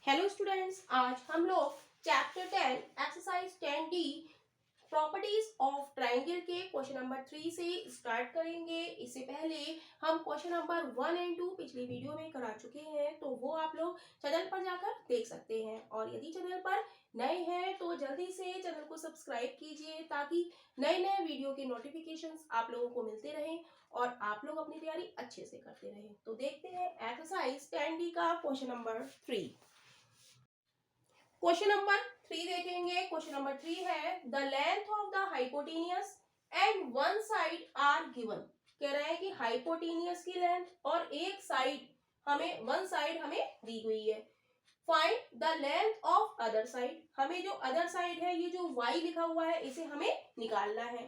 Hello students, आज हम लोग chapter 10 exercise 10D properties of triangle के क्वेश्चन नंबर 3 से स्टार्ट करेंगे। इससे पहले हम क्वेश्चन नंबर 1 एंड 2 पिछली वीडियो में करा चुके हैं, तो वो आप लोग चैनल पर जाकर देख सकते हैं। और यदि चैनल पर नए हैं तो जल्दी से चैनल को सब्सक्राइब कीजिए ताकि नए नए वीडियो के नोटिफिकेशंस आप लोगों को मिलते रहें और आप लोग अपनी तैयारी अच्छे से करते रहें। तो देखते हैं एक्सरसाइज 10D का क्वेश्चन नंबर 3। क्वेश्चन नंबर 3 देखेंगे। क्वेश्चन नंबर 3 है the length of the hypotenuse and one side are given. कह रहा है कि हाइपोटेनियस की लेंथ और एक साइड वन साइड हमें दी हुई है। Find the length of other side. हमें जो अदर साइड है, ये जो y लिखा हुआ है, इसे हमें निकालना है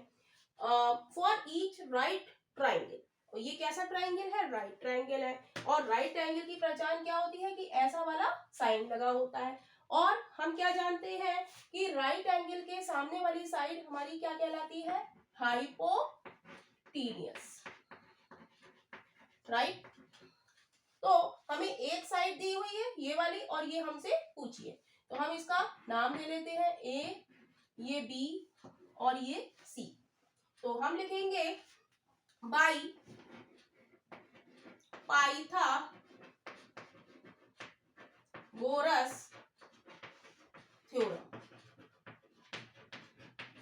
फॉर ईच राइट ट्राइंगल। और ये कैसा ट्राइंगल है? राइट ट्राइंगल है। और राइट ट्राइंगल की पहचान क्या होती है कि ऐसा वाला साइन लगा होता है। और हम क्या जानते हैं कि राइट एंगल के सामने वाली साइड हमारी क्या कहलाती है? हाइपोटेनियस। राइट। तो हमें एक साइड दी हुई है ये वाली और ये हमसे पूछिए, तो हम इसका नाम दे लेते हैं ए, ये बी और ये सी। तो हम लिखेंगे by Pythagoras theorem.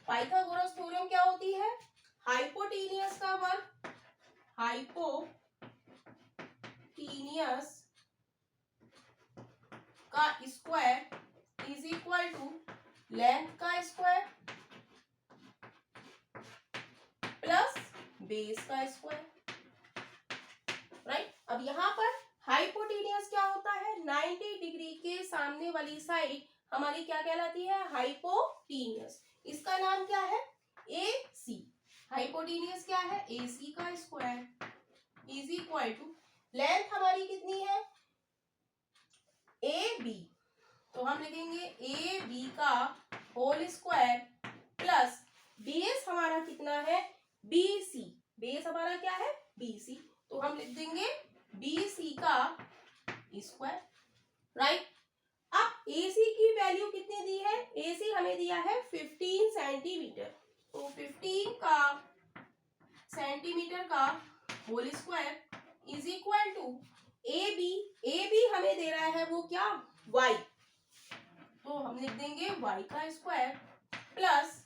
Pythagoras theorem क्या होती है? हाइपोटेनियस का वर्ग हाइपोटेनियस का square is equal to length का स्क्वायर प्लस बेस का स्क्वायर। राइट। अब यहाँ पर हाइपोटेनियस क्या होता है? 90 डिग्री के सामने वाली साइड हमारी क्या कहलाती है? हाइपोटेनियस। इसका नाम क्या है? A C. हाइपोटेनियस क्या है? ए सी का square is equal to length हमारी कितनी है? A B. तो हम लिखेंगे ए बी का होल स्क्वायर प्लस बेस हमारा कितना है? B C. बेस हमारा क्या है? B C. तो हम लिख देंगे बी सी का स्क्वायर। राइट। अब ए सी की वैल्यू कितनी दी है? ए सी हमें दिया है 15 सेंटीमीटर। तो 15 का सेंटीमीटर का whole square is equal to A B. A B हमें दे रहा है वो क्या? y। तो हम लिख देंगे y का स्क्वायर प्लस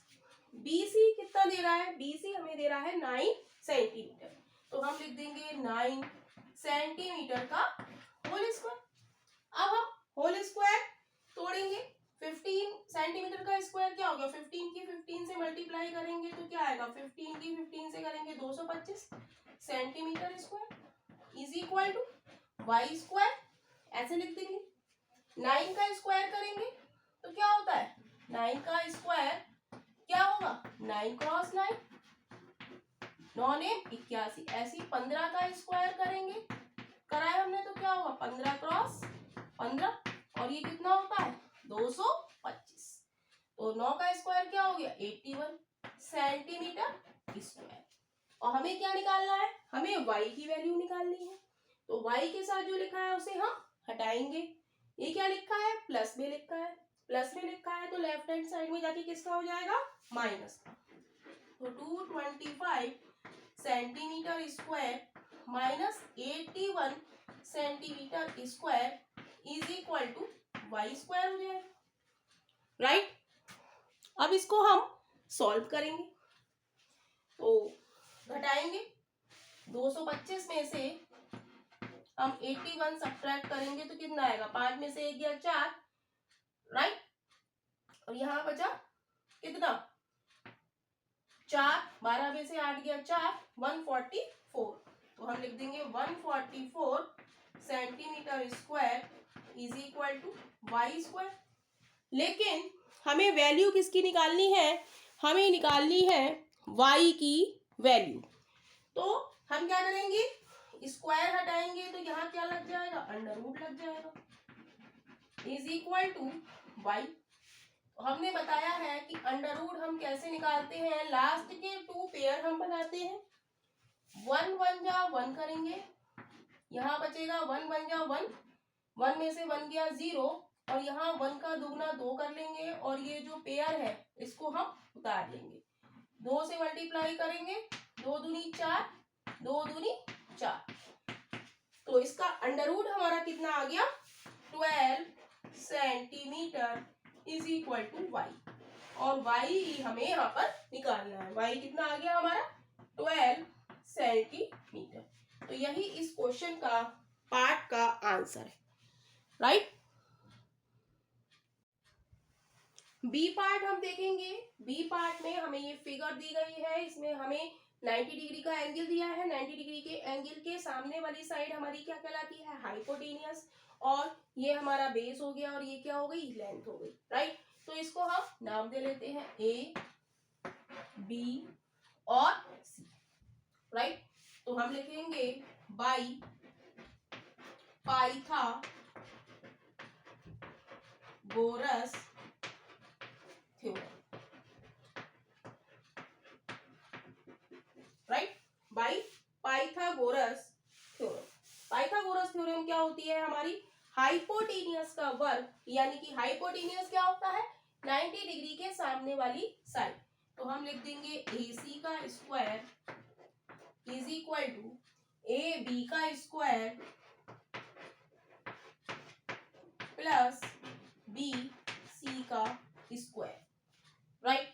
बी सी कितना दे रहा है? बी सी हमें दे रहा है 9 सेंटीमीटर। तो हम लिख देंगे 9 सेंटीमीटर का होल स्क्वायर। अब हम होल स्क्वायर तोड़ेंगे। 15 सेंटीमीटर का स्क्वायर क्या होगा? 15 की 15 से मल्टीप्लाई करेंगे तो क्या आएगा? 15 की 15 से करेंगे 225 centimetre square is equal to Y square. ऐसे लिख देंगे। 9 का स्क्वायर करेंगे तो क्या होता है? 9 का स्क्वायर क्या होगा? 9 क्रॉस 9 9 ने 81। ऐसी 15 का स्क्वायर करेंगे, कराए हमने, तो क्या होगा? 15 क्रॉस 15 और ये कितना होता है? 225। तो 9 का स्क्वायर क्या हो गया? 81 सेंटीमीटर स्क्वायर। और हमें क्या निकालना है? हमें y की वैल्यू निकालनी है। तो y के साथ जो लिखा है उसे हम हटाएंगे। ये क्या लिखा है? प्लस में लिखा है। प्लस में लिखा है तो लेफ्ट हैंड साइड में जाके किसका हो जाएगा? माइनस का। तो 225 centimetre square minus 81 centimetre square is equal to Y square हो जाएगा। राइट। अब इसको हम सॉल्व करेंगे तो घटाएंगे। 225 में से हम 81 सब्ट्रैक्ट करेंगे तो कितना आएगा? 5 में से 1 गया 4। राइट। और यहां बचा कितना? 4। 12 में से 8 गया 4, 144। तो हम लिख देंगे 144 centimetre square is equal to Y square. लेकिन हमें वैल्यू किसकी निकालनी है? हमें निकालनी है y की वैल्यू। तो हम क्या करेंगे? स्क्वायर हटाएंगे तो यहाँ क्या लग जाएगा? अंडर रूट लग जाएगा इज इक्वल टू y। हमने बताया है कि अंडर रूट हम कैसे निकालते हैं? लास्ट के 2 पेयर हम बनाते हैं। 1 1 जा 1 करेंगे, यहाँ बचेगा 1 1 जा 1, 1 में से 1 गया 0 और यहाँ 1 का दुगना 2 कर लेंगे और ये जो पेयर है इसको हम उतार लेंगे, 2 से मल्टीप्लाई करेंगे, 2 दूनी 4, 2 दूनी 4, तो इसका अंडर रूट हमारा कितना आ गया 12 centimetre is equal to Y, और वाई हमें यहाँ पर निकालना है। वाई कितना आ गया हमारा 12 सेंटीमीटर। तो यही इस क्वेश्चन का पार्ट का आंसर है, राइट। बी पार्ट हम देखेंगे। बी पार्ट में हमें ये फिगर दी गई है, इसमें हमें 90 डिग्री का एंगल दिया है। 90 डिग्री के एंगल के सामने वाली साइड हमारी क्या कहलाती है हाइपोटेनियस, और ये हमारा बेस हो गया और ये क्या हो गई लेंथ हो गई, राइट। तो इसको हम नाम दे लेते हैं ए बी और सी, राइट। तो हम लिखेंगे by Pythagoras theorem, right, by Pythagoras theorem. Pythagoras theorem क्या होती है हमारी हाइपोटेनियस का वर्ग, यानी कि हाइपोटेनियस क्या होता है 90 डिग्री के सामने वाली साइड। तो हम लिख देंगे AC का square is equal to AB का स्क्वायर प्लस BC का स्क्वायर, राइट।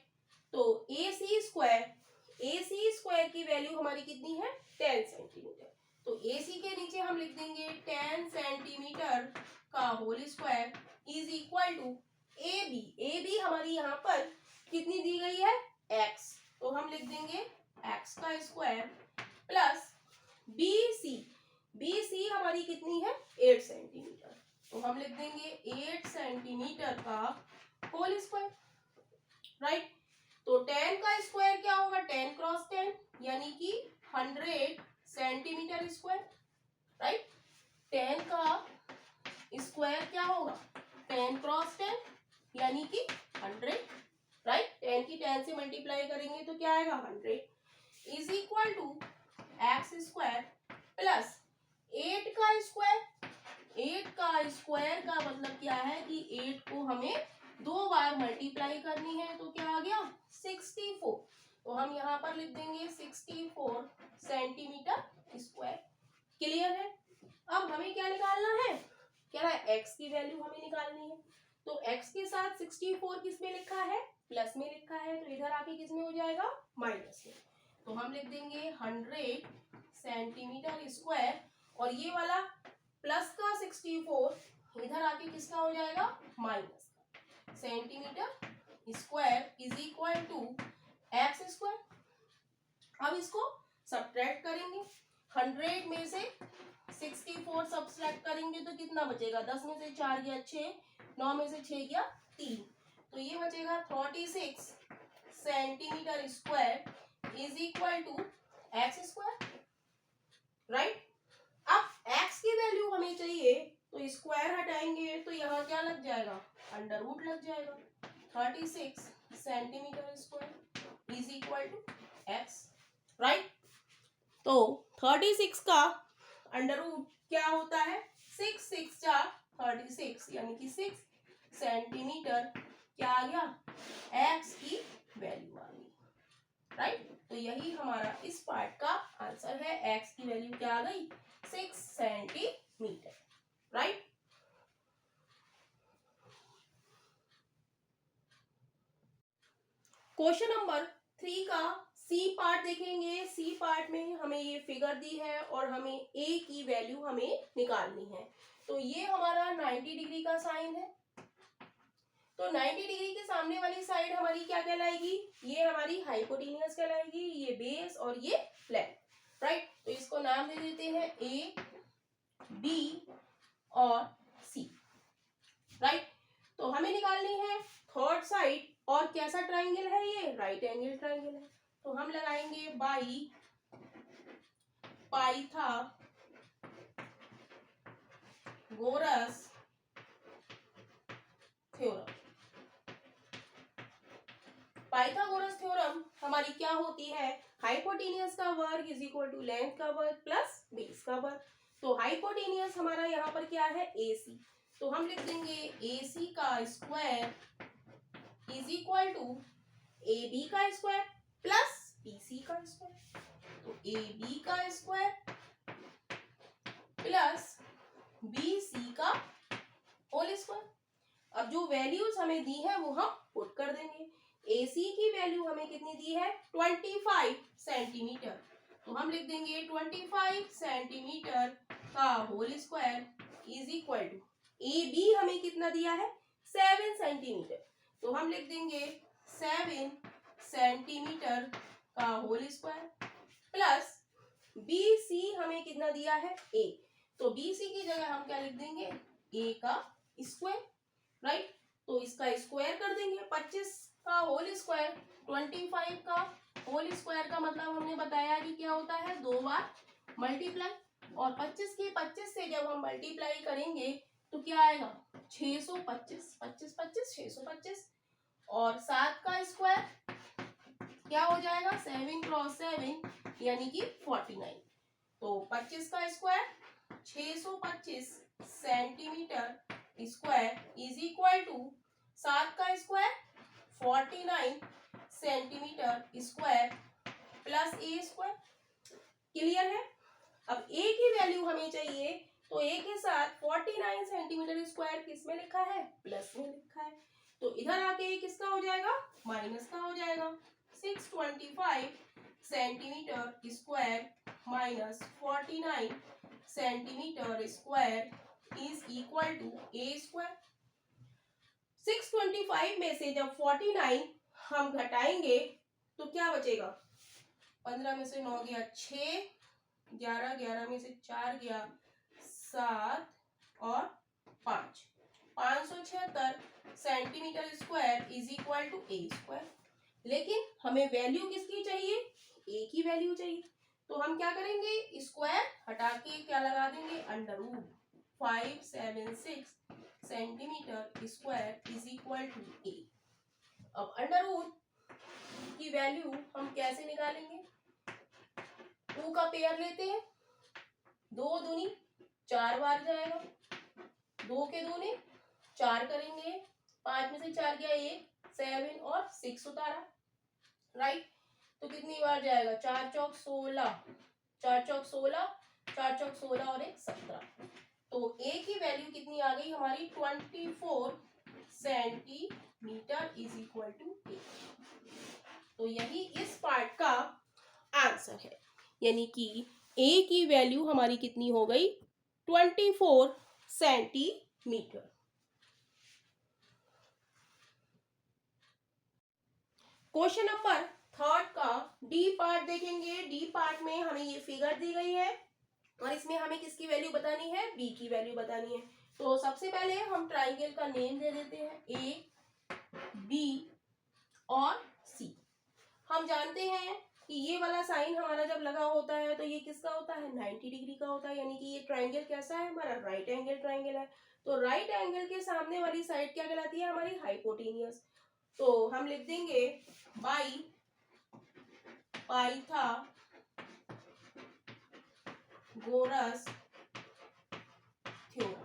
तो AC स्क्वायर की वैल्यू हमारी कितनी है 10 सेंटीमीटर। तो AC के नीचे हम लिख देंगे 10 सेंटीमीटर का whole square is equal to AB हमारी यहाँ पर कितनी दी गई है x, तो हम लिख देंगे x का स्क्वायर प्लस BC हमारी कितनी है 8 सेंटीमीटर, तो हम लिख देंगे 8 सेंटीमीटर का होल स्क्वायर, राइट। तो 10 का स्क्वायर क्या होगा 10 क्रॉस 10 यानी कि 100 सेंटीमीटर स्क्वायर, राइट। 10 का स्क्वायर क्या होगा 10 क्रॉस 10 यानी कि 100, राइट। 10 की 10 से मल्टीप्लाई करेंगे तो क्या आएगा 100 is equal to x square plus 8 का स्क्वायर। 8 का स्क्वायर का मतलब क्या है कि 8 को हमें 2 बार मल्टीप्लाई करनी है, तो क्या आ गया 64, तो हम यहाँ पर लिख देंगे 64 सेंटीमीटर स्क्वायर। क्लियर है। अब हमें क्या निकालना है, क्या है x की वैल्यू हमें निकालनी है। तो x के साथ 64 किस में लिखा है प्लस में लिखा है, तो इधर आके किस में हो जाएगा माइनस में, तो हम लिख देंगे 100 सेंटीमीटर स्क्वायर, और ये वाला प्लस का 64 इधर आके किसका हो जाएगा माइनस का, centimetre square is equal to x square. अब इसको सब्ट्रैक्ट करेंगे, 100 में से 64 सब्ट्रैक्ट करेंगे तो कितना बचेगा 10 में से 4 गया 6, 9 में से 6 गया 3, तो ये बचेगा 36 centimetre square is equal to x square, right. अब x की वैल्यू हमें चाहिए तो स्क्वायर हटाएंगे तो यहाँ क्या लग जाएगा अंडर रूट लग जाएगा, 36 centimetre square is equal to x, right. तो 36 का अंडर रूट क्या होता है 6 6 जा 36 यानी कि 6 सेंटीमीटर क्या आ गया x की वैल्यू आ गई, राइट। तो यही हमारा इस पार्ट का आंसर है, x की वैल्यू क्या आ गई 6 सेंटीमीटर, राइट। क्वेश्चन नंबर 3 का सी पार्ट देखेंगे। सी पार्ट में हमें ये फिगर दी है और हमें ए की वैल्यू हमें निकालनी है। तो ये हमारा 90 डिग्री का साइन है, तो 90 डिग्री के सामने वाली साइड हमारी क्या कहलाएगी, ये हमारी हाइपोटेनियस कहलाएगी, ये बेस और ये लेंथ, राइट। तो इसको नाम दे देते हैं ए बी और सी, राइट। तो हमें निकालनी है थर्ड साइड, और कैसा ट्राइंगल है ये राइट एंगल ट्राइंगल है, तो हम लगाएंगे by Pythagoras theorem. Pythagoras theorem हमारी क्या होती है, हाइपोटेनियस का वर्ग इज इक्वल टू लेंथ का वर्ग प्लस बेस का वर्ग। तो हाइपोटेनियस हमारा यहाँ पर क्या है AC, तो हम लिख देंगे ए सी का square is equal to A B का स्क्वायर प्लस बी सी का स्क्वायर। तो ए बी का स्क्वायर प्लस बी सी का होल स्क्वायर। अब जो वैल्यूज हमें दी है वो हम पुट कर देंगे। ए सी की वैल्यू हमें कितनी दी है 25 सेंटीमीटर, तो हम लिख देंगे 25 सेंटीमीटर का whole square is equal to A B हमें कितना दिया है 7 सेंटीमीटर, तो हम लिख देंगे 7 सेंटीमीटर का whole square plus B C हमें कितना दिया है ए, तो बी सी की जगह हम क्या लिख देंगे ए का स्क्वायर, राइट। तो इसका स्क्वायर कर देंगे 25 का होल स्क्वायर 25 का होल स्क्वायर का मतलब हमने बताया कि क्या होता है 2 बार मल्टीप्लाई, और 25 की 25 से जब हम मल्टीप्लाई करेंगे तो क्या आएगा 625, 25 25 625, और 7 का स्क्वायर क्या हो जाएगा 7 क्रॉस 7 यानी कि 49। तो 25 का square 625 centimetre square is equal to 7 का square 49 centimetre square plus A square. Clear है। अब ए की वैल्यू हमें चाहिए, तो ए के साथ 49 सेंटीमीटर स्क्वायर किस में लिखा है प्लस में लिखा है, तो इधर आके ये किसका हो जाएगा माइनस का हो जाएगा। 625 centimetre square minus 49 centimetre square is equal to A square. 625 में से जब 49 हम घटाएंगे तो क्या बचेगा 15 में से 9 गया 6, 11 11 में से 4 गया 7 और 5, 576 centimetre square is equal to A square. लेकिन हमें वैल्यू किसकी चाहिए ए की वैल्यू चाहिए, तो हम क्या करेंगे स्क्वायर हटा के क्या लगा देंगे under root 576 centimetre square is equal to a. अब अंडर रूट की वैल्यू हम कैसे निकालेंगे, 2 का पेयर लेते हैं, 2 दूनी 4 बार जाएगा, 2 के दूनी 4 करेंगे, 5 में से 4 गया 1, 7 और 6 उतारा, राइट। तो कितनी बार जाएगा 4 चौक 16, 4 चौक 16, 4 चौक 16 और 1 17, तो ए की वैल्यू कितनी आ गई हमारी 24 सेंटीमीटर इज इक्वल टू ए। तो यही इस पार्ट का आंसर है, यानी कि ए की वैल्यू हमारी कितनी हो गई 24 सेंटीमीटर। क्वेश्चन नंबर 3 का डी पार्ट देखेंगे। डी पार्ट में हमें ये फिगर दी गई है और इसमें हमें किसकी वैल्यू बतानी है बी की वैल्यू बतानी है। तो सबसे पहले हम ट्राइंगल का नेम दे देते हैं ए बी और सी। हम जानते हैं कि ये वाला साइन हमारा जब लगा होता है तो ये किसका होता है 90 डिग्री का होता है, यानी कि ये ट्राइंगल कैसा है हमारा राइट एंगल ट्राइंगल है। तो राइट एंगल के सामने वाली साइड क्या कहलाती है हमारी हाइपोटेनियस। तो हम लिख देंगे by Pythagoras theorem.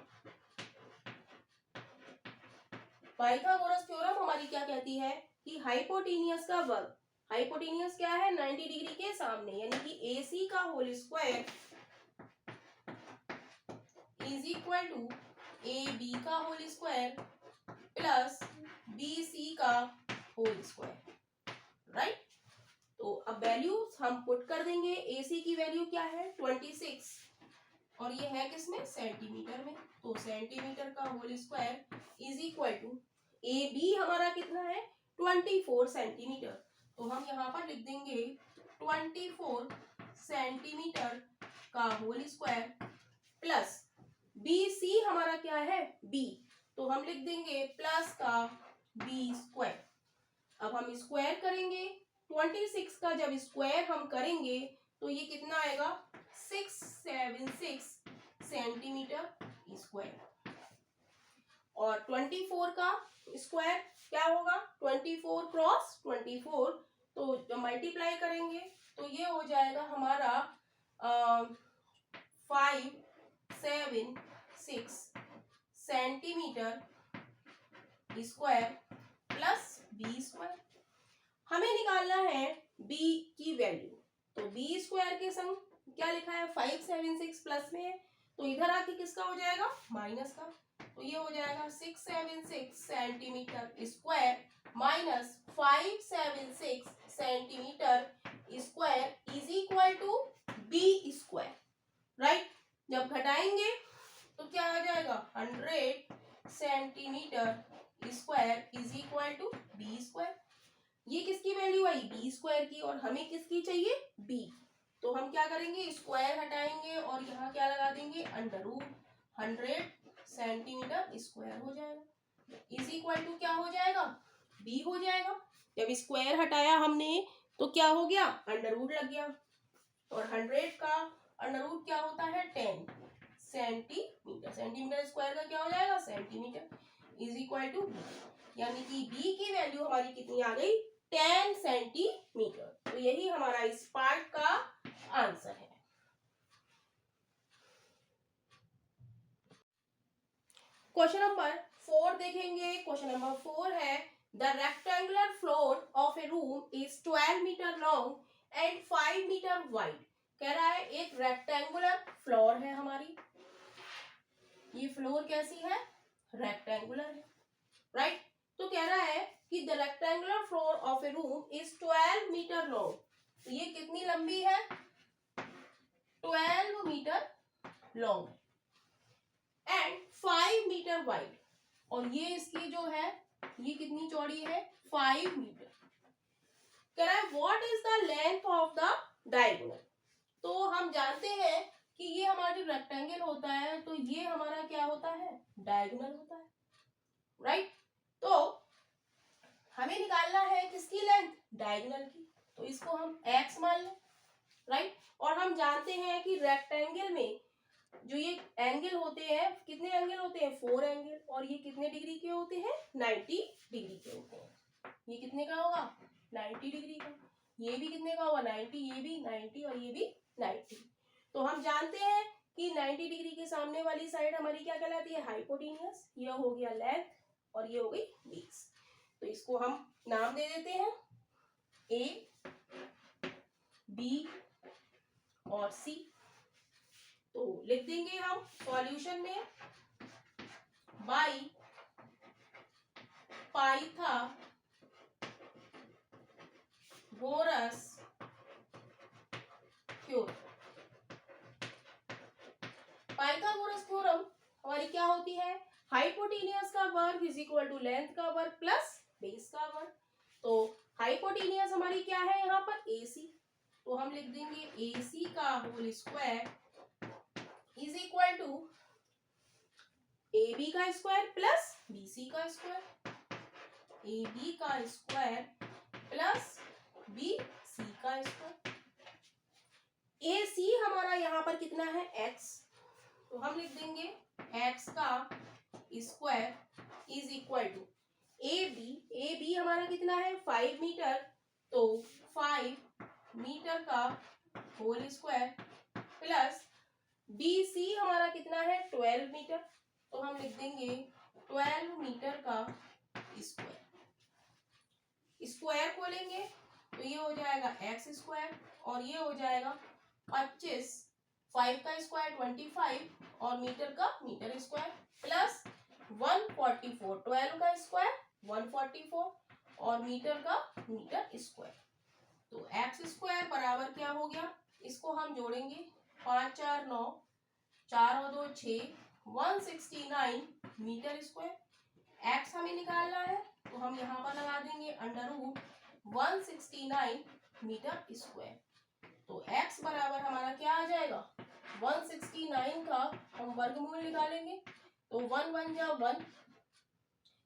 Pythagoras theorem हमारी क्या कहती है कि हाइपोटेनियस का वर्ग, हाइपोटेनियस क्या है 90 डिग्री के सामने, यानी कि AC का whole square is equal to AB का होल स्क्वायर प्लस BC का होल स्क्वायर, राइट। तो अब वैल्यू हम पुट कर देंगे। AC की वैल्यू क्या है 26 और ये है किसमें सेंटीमीटर में, तो सेंटीमीटर का whole square is equal to AB हमारा कितना है 24 सेंटीमीटर, तो हम यहाँ पर लिख देंगे 24 सेंटीमीटर का होल स्क्वायर प्लस BC हमारा क्या है B, तो हम लिख देंगे प्लस का B स्क्वायर। अब हम स्क्वायर करेंगे 26 का जब स्क्वायर हम करेंगे तो ये कितना आएगा 676 सेंटीमीटर स्क्वायर, और 24 का स्क्वायर क्या होगा 24 क्रॉस 24, तो जब मल्टीप्लाई करेंगे तो ये हो जाएगा हमारा 576 centimetre square plus B square. हमें निकालना है बी की वैल्यू, तो बी स्क्वायर के संग क्या लिखा है 576 प्लस में है, तो इधर आके किसका हो जाएगा माइनस का, तो ये हो जाएगा 676 centimetre square minus 576 centimetre square is equal to B square, right. जब घटाएंगे तो क्या आ जाएगा 100 centimetre square is equal to B square. ये किसकी वैल्यू आई बी स्क्वायर की, और हमें किसकी चाहिए बी, तो हम क्या करेंगे स्क्वायर हटाएंगे और यहाँ क्या लगा देंगे अंडर रूट 100 सेंटीमीटर स्क्वायर हो जाएगा इज इक्वल टू क्या हो जाएगा बी हो जाएगा। जब स्क्वायर हटाया हमने तो क्या हो गया अंडर रूट लग गया, और 100 का अंडर रूट क्या होता है 10 सेंटीमीटर, सेंटीमीटर स्क्वायर का क्या हो जाएगा centimetre is equal to B, यानी कि बी की वैल्यू हमारी कितनी आ गई 10 सेंटीमीटर। तो यही हमारा इस पार्ट का आंसर है। क्वेश्चन नंबर 4 देखेंगे। क्वेश्चन नंबर 4 है the rectangular floor of a room is 12 metre long and 5 metre wide. कह रहा है एक रेक्टेंगुलर फ्लोर है हमारी, ये फ्लोर कैसी है रेक्टेंगुलर है, राइट। तो कह रहा है कि the rectangular floor of a room is 12 metre long, तो ये कितनी लंबी है 12 metre long and 5 metre wide, और ये इसकी जो है ये कितनी चौड़ी है 5 मीटर। कह रहा है what is the length of the diagonal. तो हम जानते हैं कि ये हमारा जो रेक्टेंगल होता है तो ये हमारा क्या होता है डायगोनल होता है, राइट। तो हमें निकालना है किसकी लेंथ डायगोनल की, तो इसको हम x मान लें, राइट। और हम जानते हैं कि रेक्टेंगल में जो ये एंगल होते हैं कितने एंगल होते हैं 4 एंगल, और ये कितने डिग्री के होते हैं 90 डिग्री के होते हैं। ये कितने का होगा 90 डिग्री का, ये भी कितने का होगा 90, ये भी 90 और ये भी 90। तो हम जानते हैं कि 90 डिग्री के सामने वाली साइड हमारी क्या कहलाती है हाइपोटेनियस, ये हो गया लेंथ और ये हो गई बेस। तो इसको हम नाम दे देते हैं ए बी और सी। तो लिख देंगे हम सॉल्यूशन में by Pythagoras theorem. Pythagoras theorem हमारी क्या होती है हाइपोटेनियस का वर्ग इज इक्वल टू लेंथ का वर्ग प्लस बेस का वर्ग। तो हाइपोटेनियस हमारी क्या है यहाँ पर AC, तो हम लिख देंगे AC का whole square is equal to AB का स्क्वायर प्लस BC का स्क्वायर, AB का स्क्वायर प्लस BC का स्क्वायर। AC हमारा यहाँ पर कितना है x, तो हम लिख देंगे x का square is equal to AB हमारा कितना है 5 मीटर, तो 5 मीटर का होल स्क्वायर प्लस BC हमारा कितना है 12 मीटर, तो हम लिख देंगे 12 मीटर का स्क्वायर। स्क्वायर खोलेंगे तो ये हो जाएगा x स्क्वायर और ये हो जाएगा 25, 5 का स्क्वायर 25 और मीटर का मीटर स्क्वायर प्लस 144, 12 का स्क्वायर 144 और मीटर का मीटर स्क्वायर। तो x स्क्वायर बराबर क्या हो गया, इसको हम जोड़ेंगे 5 4 9, 4 और 2 6, 169 मीटर स्क्वायर। x हमें निकालना है तो हम यहाँ पर लगा देंगे अंडर रूट 169 मीटर स्क्वायर। तो x बराबर हमारा क्या आ जाएगा 169 का हम वर्गमूल निकालेंगे, तो 1 1 जा 1,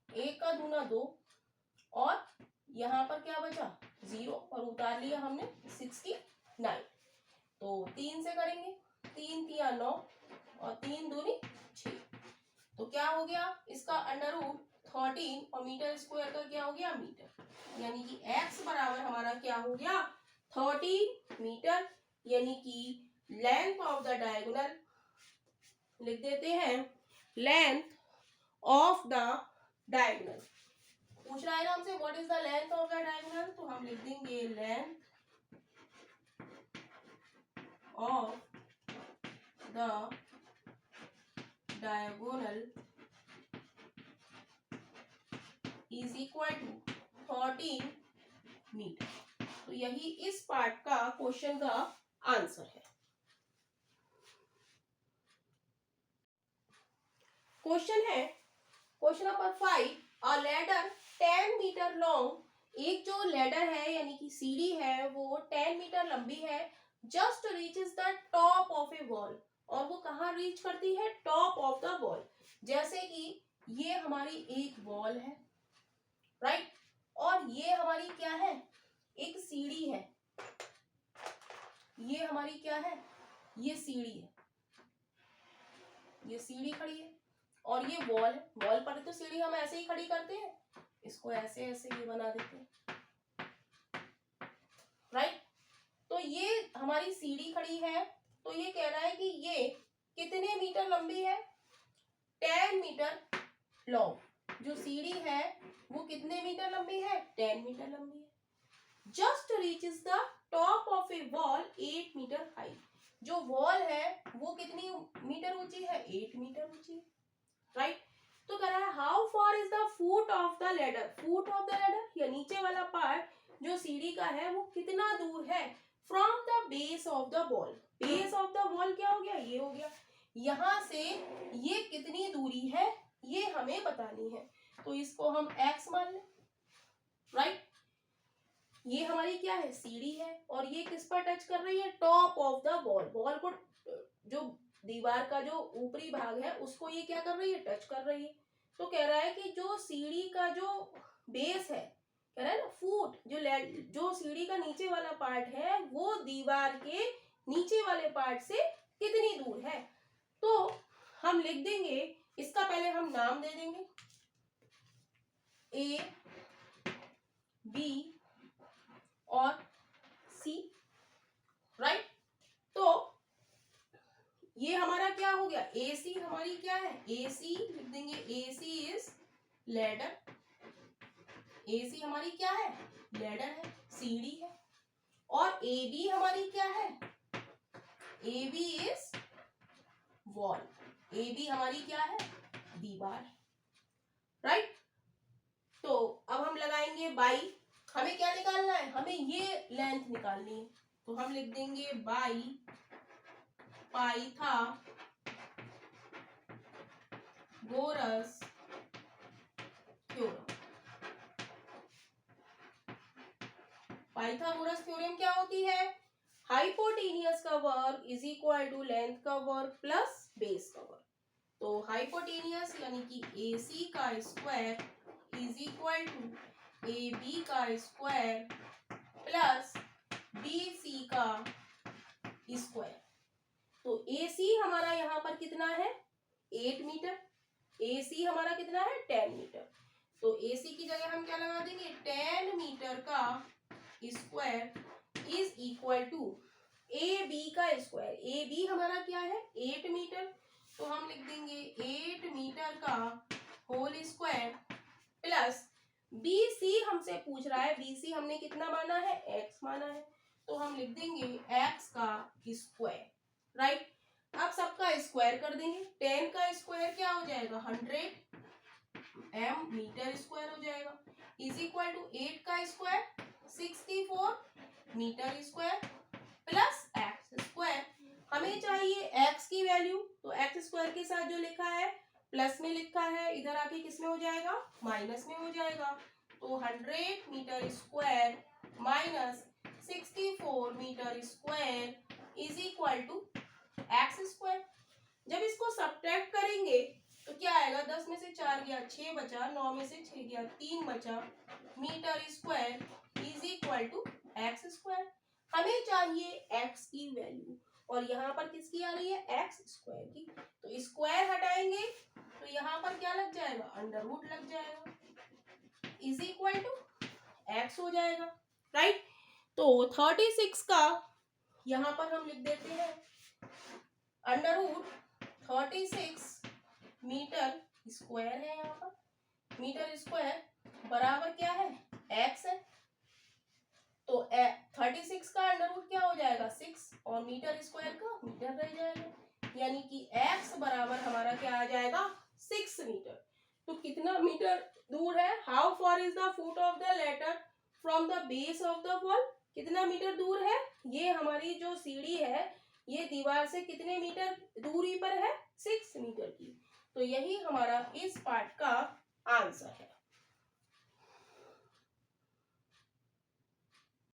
1 का दूना 2 और यहाँ पर क्या बचा 0 और उतार लिया हमने 69। तो 3 से करेंगे, 3 तिया 9 और 3 दूनी 6, तो क्या हो गया इसका अंडर रूट 13 और मीटर स्क्वायर का क्या हो गया मीटर, यानी कि x बराबर हमारा क्या हो गया 13 मीटर, यानी कि लेंथ ऑफ द डायगोनल लिख देते हैं लेंथ ऑफ द डायगोनल। पूछ रहा है ना हमसे what is the length of the diagonal, तो हम लिख देंगे length of the diagonal is equal to 13 metre. तो यही इस पार्ट का क्वेश्चन का आंसर है। क्वेश्चन है question number 5, a ladder 10 metre long, एक जो लैडर है यानी कि सीढ़ी है वो 10 मीटर लंबी है, just reaches the top of a wall, और वो कहाँ रीच करती है, टॉप ऑफ द वॉल। जैसे कि ये हमारी एक वॉल है, राइट, और ये हमारी क्या है, एक सीढ़ी है, ये हमारी क्या है, ये सीढ़ी है, ये सीढ़ी खड़ी है, और ये वॉल है। वॉल पर तो सीढ़ी हम ऐसे ही खड़ी करते हैं, इसको ऐसे ऐसे ये बना देते हैं, राइट। तो ये हमारी सीढ़ी खड़ी है, तो ये कह रहा है कि ये कितने मीटर लंबी है, 10 मीटर लॉन्ग। जो सीढ़ी है वो कितने मीटर लंबी है, 10 मीटर लंबी है। Just reaches the top of a wall 8 metre high, जो वॉल है वो कितनी मीटर ऊंची है, 8 मीटर ऊंची है, राइट। तो कह रहा है how far is the foot of the ladder, foot of the ladder या नीचे वाला पार्ट जो सीढ़ी का है वो कितना दूर है from the base of the wall. Base of the wall क्या हो गया, ये हो गया, यहां से ये कितनी दूरी है ये हमें बतानी है, तो इसको हम x मान लें, राइट। ये हमारी क्या है, सीढ़ी है, और ये किस पर टच कर रही है, top of the wall. Wall को, जो दीवार का जो ऊपरी भाग है उसको ये क्या कर रही है, टच कर रही है। तो कह रहा है कि जो सीढ़ी का जो बेस है, कह रहा है ना फुट, जो सीढ़ी का नीचे वाला पार्ट है वो दीवार के नीचे वाले पार्ट से कितनी दूर है। तो हम लिख देंगे, इसका पहले हम नाम दे देंगे, ए बी और सी, राइट। तो ये हमारा क्या हो गया, ए सी हमारी क्या है, ए सी लिख देंगे, ए सी इज लैडर, ए सी हमारी क्या है, लैडर है, सीढ़ी है, और ए बी हमारी क्या है, A B is wall, A B हमारी क्या है, दीवार, राइट। तो अब हम लगाएंगे बाई, हमें क्या निकालना है, हमें ये लेंथ निकालनी है, तो हम लिख देंगे by Pythagoras theorem. Pythagoras theorem क्या होती है, हाइपोटेनियस का वर्ग इज इक्वल टू लेंथ का वर्ग प्लस बेस का वर्ग। तो हाइपोटेनियस यानी कि ए सी का square is equal to A B का स्क्वायर प्लस बी सी का स्क्वायर। तो ए सी हमारा यहाँ पर कितना है, 8 मीटर, ए सी हमारा कितना है, 10 मीटर। तो ए सी की जगह हम क्या लगा देंगे, 10 मीटर का square is equal to A B का स्क्वायर, ए बी हमारा क्या है, 8 मीटर, तो हम लिख देंगे 8 मीटर का whole square plus B C हमसे पूछ रहा है, बी सी हमने कितना माना है, x माना है, तो हम लिख देंगे x का स्क्वायर, राइट। अब सबका स्क्वायर कर देंगे, 10 का स्क्वायर क्या हो जाएगा, 100 m मीटर स्क्वायर हो जाएगा, इज इक्वल टू 8 का square 64 metre square plus x square. हमें चाहिए x की वैल्यू, तो एक्स स्क्वायर के साथ जो लिखा है प्लस में लिखा है, इधर आके किस में हो जाएगा, माइनस में हो जाएगा। तो 100 metre square minus 64 metre square is equal to x square. जब इसको सब्ट्रैक्ट करेंगे तो क्या आएगा, 10 में से 4 गया 6 बचा, 9 में से 6 गया 3 बचा, metre square is equal to x square. हमें चाहिए x की वैल्यू, और यहाँ पर किसकी आ रही है, एक्स स्क्वायर की। तो स्क्वायर हटाएंगे तो यहाँ पर क्या लग जाएगा, अंडर रूट लग जाएगा, इज इक्वल टू एक्स हो जाएगा, राइट। तो 36 का यहाँ पर हम लिख देते हैं अंडर रूट 36 मीटर स्क्वायर है यहाँ पर। मीटर स्क्वायर बराबर क्या है, x है। तो 36 का अंडर रूट क्या हो जाएगा, 6, और मीटर स्क्वायर का मीटर रह जाएगा, यानी कि x बराबर हमारा क्या आ जाएगा, 6 मीटर। तो कितना मीटर दूर है, how far is the foot of the ladder from the base of the wall, कितना मीटर दूर है, ये हमारी जो सीढ़ी है ये दीवार से कितने मीटर दूरी पर है, 6 मीटर की। तो यही हमारा इस पार्ट का आंसर है।